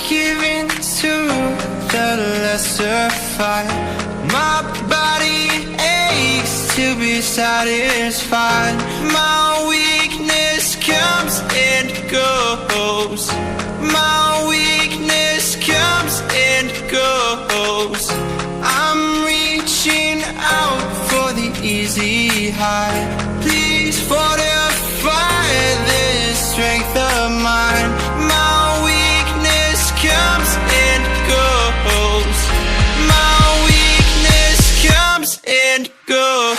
give in to the lesser fight. My body aches to be satisfied. My weakness comes and goes. My weakness comes and goes. I'm reaching out for the easy high. Please fortify this strength of mine. My weakness comes and goes. My weakness comes and goes.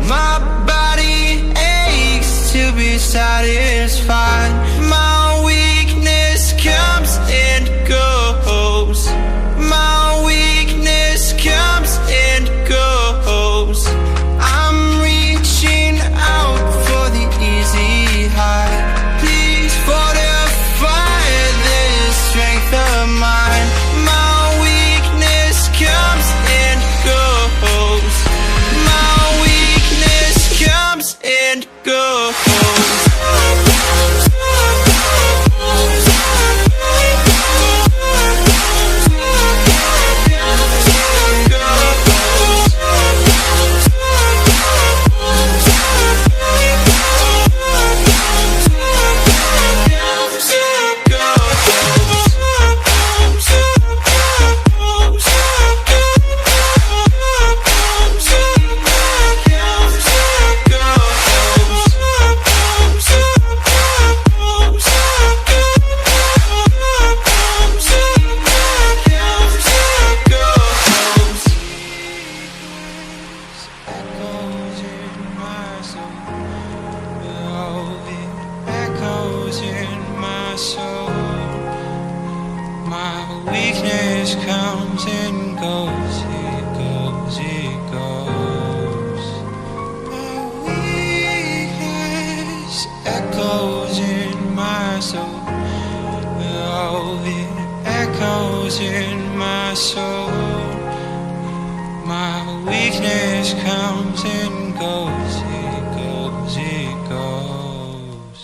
My body aches to be satisfied. My weakness comes and goes. My weakness comes and goes. I'm reaching out for the easy high. Please fortify this strength of mine. My weakness comes and goes. My weakness comes and goes. Weakness comes and goes, it goes, it goes. My weakness echoes in my soul. Oh, it echoes in my soul. My weakness comes and goes, it goes, it goes.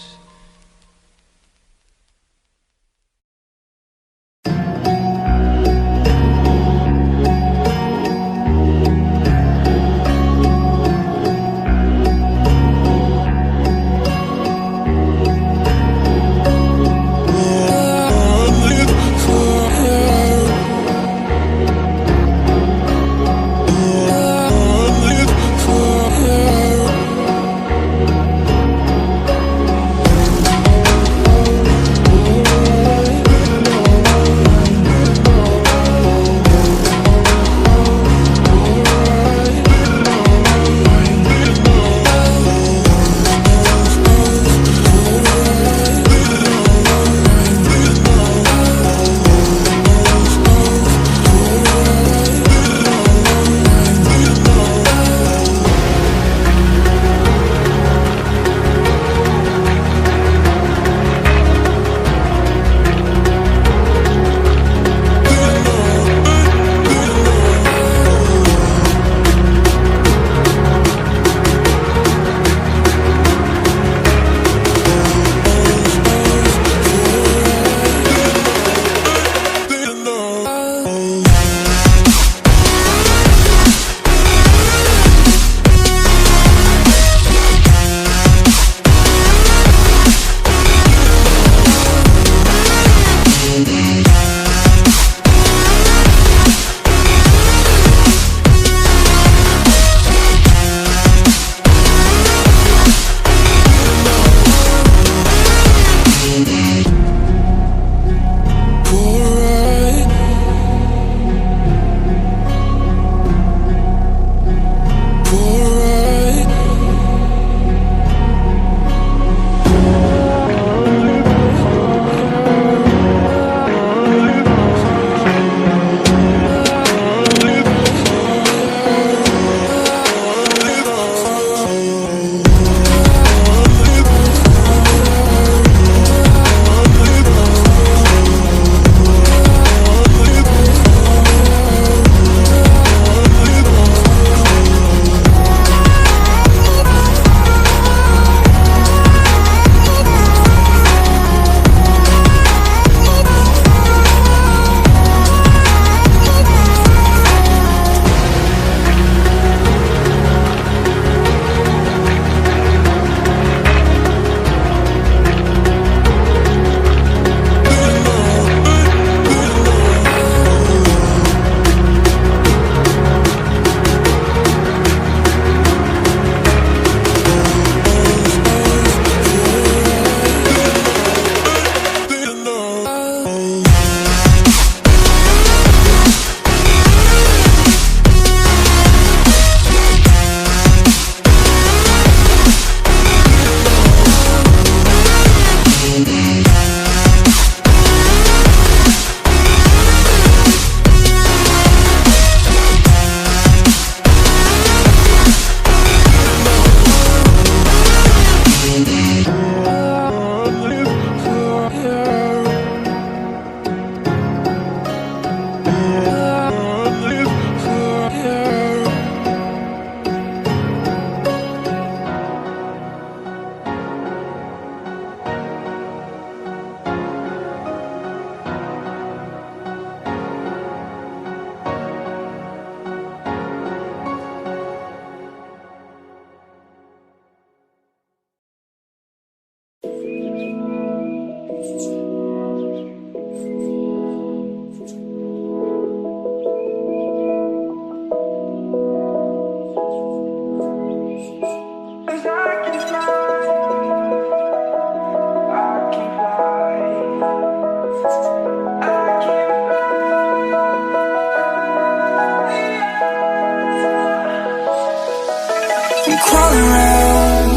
crawling around,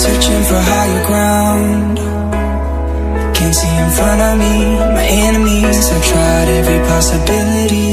searching for higher ground. Can't see in front of me, my enemies. I've tried every possibility,